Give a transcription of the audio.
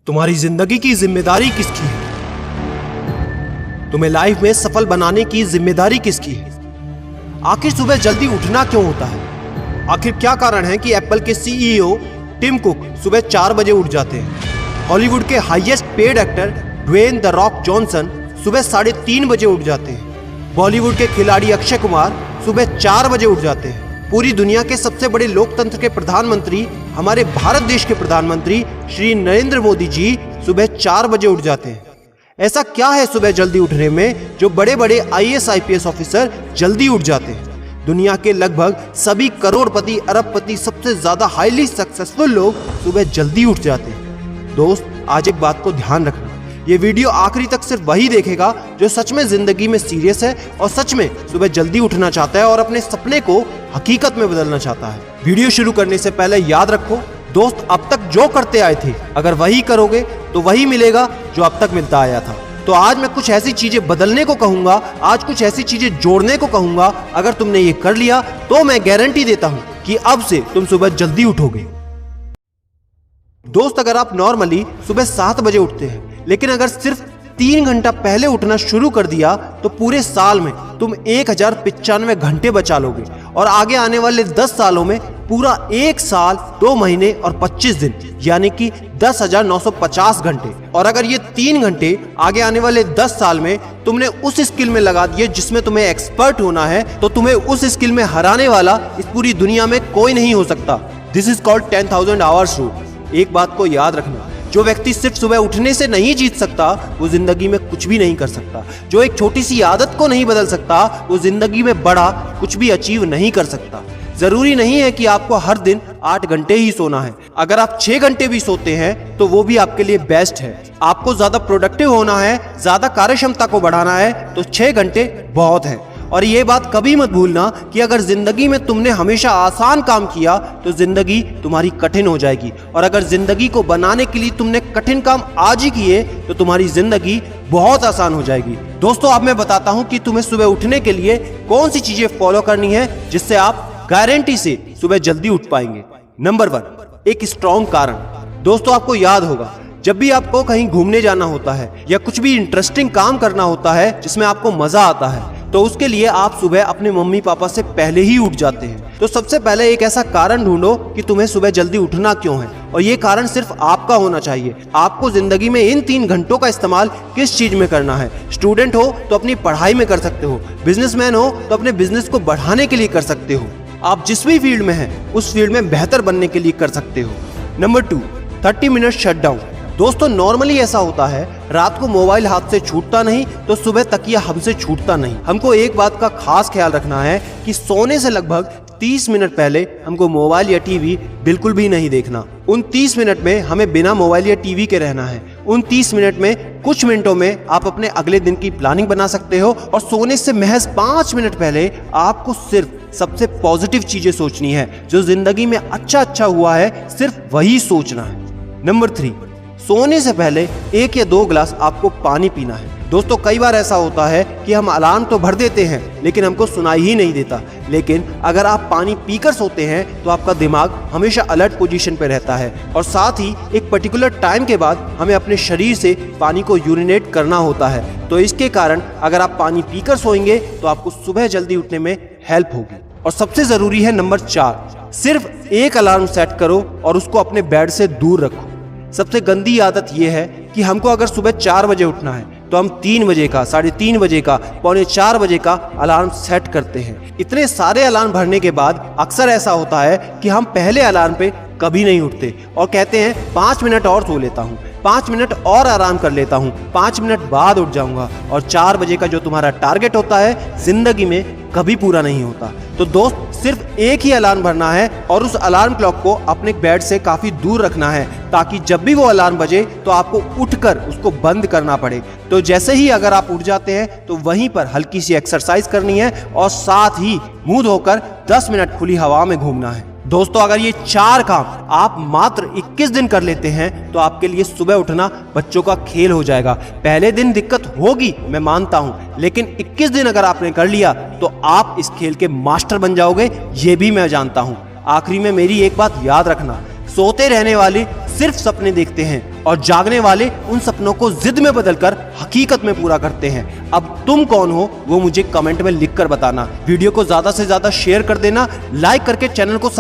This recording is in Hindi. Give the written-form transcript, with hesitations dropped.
तुम्हारी जिंदगी की जिम्मेदारी किसकी है? तुम्हें लाइफ में सफल बनाने की जिम्मेदारी किसकी है? आखिर सुबह जल्दी उठना क्यों होता है? आखिर क्या कारण है कि एप्पल के सीईओ टिम कुक सुबह 4 बजे उठ जाते हैं? हॉलीवुड के highest paid actor Dwayne the Rock Johnson सुबह 3:30 बजे उठ जाते हैं। बॉलीवुड के खिलाड़ी अक्षय कुमार सुबह 4 बजे उठ जाते हैं। पूरी दुनिया के सबसे बड़े लोकतंत्र के प्रधानमंत्री, हमारे भारत देश के प्रधानमंत्री श्री नरेंद्र मोदी जी सुबह 4 बजे उठ जाते हैं। ऐसा क्या है सुबह जल्दी उठने में जो बड़े बड़े आईएएस आईपीएस ऑफिसर जल्दी उठ जाते हैं? दुनिया के लगभग सभी करोड़पति, अरबपति, सबसे ज्यादा हाईली सक्सेसफुल लोग सुबह जल्दी उठ जाते हैं। दोस्त, आज एक बात को ध्यान रखना, ये वीडियो आखिरी तक सिर्फ वही देखेगा जो सच में जिंदगी में सीरियस है और सच में सुबह जल्दी उठना चाहता है और अपने सपने को हकीकत में बदलना चाहता है। वीडियो शुरू करने से पहले याद रखो दोस्त, अब तक जो करते आए थे अगर वही करोगे तो वही मिलेगा जो अब तक मिलता आया था। तो आज मैं कुछ ऐसी चीजें बदलने को कहूंगा, आज कुछ ऐसी चीजें जोड़ने को कहूंगा। अगर तुमने ये कर लिया तो मैं गारंटी देता हूं कि अब से तुम सुबह जल्दी उठोगे। दोस्त, अगर आप नॉर्मली सुबह 7 बजे उठते हैं लेकिन अगर सिर्फ 3 घंटा पहले उठना शुरू कर दिया तो पूरे साल में तुम 1095 घंटे बचा लोगे और आगे आने वाले 10 सालों में पूरा 1 साल 2 महीने और 25 दिन यानी कि 10,950 घंटे। और अगर ये 3 घंटे आगे आने वाले 10 साल में तुमने उस स्किल में लगा दिए जिसमें तुम्हें एक्सपर्ट होना है तो तुम्हें उस स्किल में हराने वाला इस पूरी दुनिया में कोई नहीं हो सकता। This is called 10,000 hours rule. एक बात को याद रखना, जो व्यक्ति सिर्फ सुबह उठने से नहीं जीत सकता वो जिंदगी में कुछ भी नहीं कर सकता। जो एक छोटी सी आदत को नहीं बदल सकता वो जिंदगी में बड़ा कुछ भी अचीव नहीं कर सकता। जरूरी नहीं है कि आपको हर दिन 8 घंटे ही सोना है। अगर आप 6 घंटे भी सोते हैं तो वो भी आपके लिए बेस्ट है। आपको ज्यादा प्रोडक्टिव होना है, ज्यादा कार्यक्षमता को बढ़ाना है तो 6 घंटे बहुत है। और ये बात कभी मत भूलना कि अगर जिंदगी में तुमने हमेशा आसान काम किया तो जिंदगी तुम्हारी कठिन हो जाएगी और अगर जिंदगी को बनाने के लिए तुमने कठिन काम आज ही किए तो तुम्हारी जिंदगी बहुत आसान हो जाएगी। दोस्तों, अब मैं बताता हूं कि तुम्हें सुबह उठने के लिए कौन सी चीजें फॉलो करनी है जिससे आप गारंटी से सुबह जल्दी उठ पाएंगे। नंबर 1, एक स्ट्रॉन्ग कारण। दोस्तों, आपको याद होगा जब भी आपको कहीं घूमने जाना होता है या कुछ भी इंटरेस्टिंग काम करना होता है जिसमें आपको मजा आता है तो उसके लिए आप सुबह अपने मम्मी पापा से पहले ही उठ जाते हैं। तो सबसे पहले एक ऐसा कारण ढूंढो कि तुम्हें सुबह जल्दी उठना क्यों है और ये कारण सिर्फ आपका होना चाहिए। आपको जिंदगी में इन 3 घंटों का इस्तेमाल किस चीज में करना है। स्टूडेंट हो तो अपनी पढ़ाई में कर सकते हो, बिजनेसमैन हो तो अपने बिजनेस को बढ़ाने के लिए कर सकते हो, आप जिस भी फील्ड में हैं उस फील्ड में बेहतर बनने के लिए कर सकते हो। Number 2, 30 minute shutdown. दोस्तों, नॉर्मली ऐसा होता है रात को मोबाइल हाथ से छूटता नहीं तो सुबह तकिया हमसे छूटता नहीं। हमको एक बात का खास ख्याल रखना है कि सोने से लगभग 30 मिनट पहले हमको मोबाइल या टीवी बिल्कुल भी नहीं देखना। उन 30 मिनट में हमें बिना मोबाइल या टीवी के रहना है। उन 30 मिनट में कुछ मिनटों में आप अपने अगले दिन की प्लानिंग बना सकते हो और सोने से महज 5 मिनट पहले आपको सिर्फ सबसे पॉजिटिव चीजें सोचनी है। जो जिंदगी में अच्छा हुआ है सिर्फ वही सोचना है। नंबर 3, सोने से पहले 1 या 2 गिलास आपको पानी पीना है। दोस्तों, कई बार ऐसा होता है कि हम अलार्म तो भर देते हैं लेकिन हमको सुनाई ही नहीं देता। लेकिन अगर आप पानी पीकर सोते हैं तो आपका दिमाग हमेशा अलर्ट पोजीशन पे रहता है और साथ ही एक पर्टिकुलर टाइम के बाद हमें अपने शरीर से पानी को यूरिनेट करना होता है। तो इसके कारण अगर आप पानी पीकर सोएंगे तो आपको सुबह जल्दी उठने में हेल्प होगी। और सबसे जरूरी है नंबर 4, सिर्फ एक अलार्म सेट करो और उसको अपने बेड से दूर रखो। सबसे गंदी आदत यह है कि हमको अगर सुबह 4 बजे उठना है तो हम 3 बजे का, 3:30 बजे का, 3:45 बजे का अलार्म सेट करते हैं। इतने सारे अलार्म भरने के बाद अक्सर ऐसा होता है कि हम पहले अलार्म पे कभी नहीं उठते और कहते हैं 5 मिनट और सो लेता हूँ, 5 मिनट और आराम कर लेता हूँ, 5 मिनट बाद उठ जाऊंगा। और 4 बजे का जो तुम्हारा टारगेट होता है जिंदगी में कभी पूरा नहीं होता। तो दोस्त, सिर्फ एक ही अलार्म भरना है और उस अलार्म क्लॉक को अपने बेड से काफी दूर रखना है ताकि जब भी वो अलार्म बजे तो आपको उठकर उसको बंद करना पड़े। तो जैसे ही अगर आप उठ जाते हैं तो वहीं पर हल्की सी एक्सरसाइज करनी है और साथ ही मुंह धोकर 10 मिनट खुली हवा में घूमना है। दोस्तों, अगर ये 4 काम आप मात्र 21 दिन कर लेते हैं तो आपके लिए सुबह उठना बच्चों का खेल हो जाएगा। पहले दिन दिक्कत होगी, मैं मानता हूं, लेकिन 21 दिन अगर आपने कर लिया तो आप इस खेल के मास्टर बन जाओगे, ये भी मैं जानता हूं। आखिरी में मेरी एक बात याद रखना, सोते रहने वाले सिर्फ सपने देखते हैं और जागने वाले उन सपनों को जिद में बदलकर हकीकत में पूरा करते हैं। अब तुम कौन हो वो मुझे कमेंट में लिखकर बताना। वीडियो को ज्यादा से ज्यादा शेयर कर देना, लाइक करके चैनल को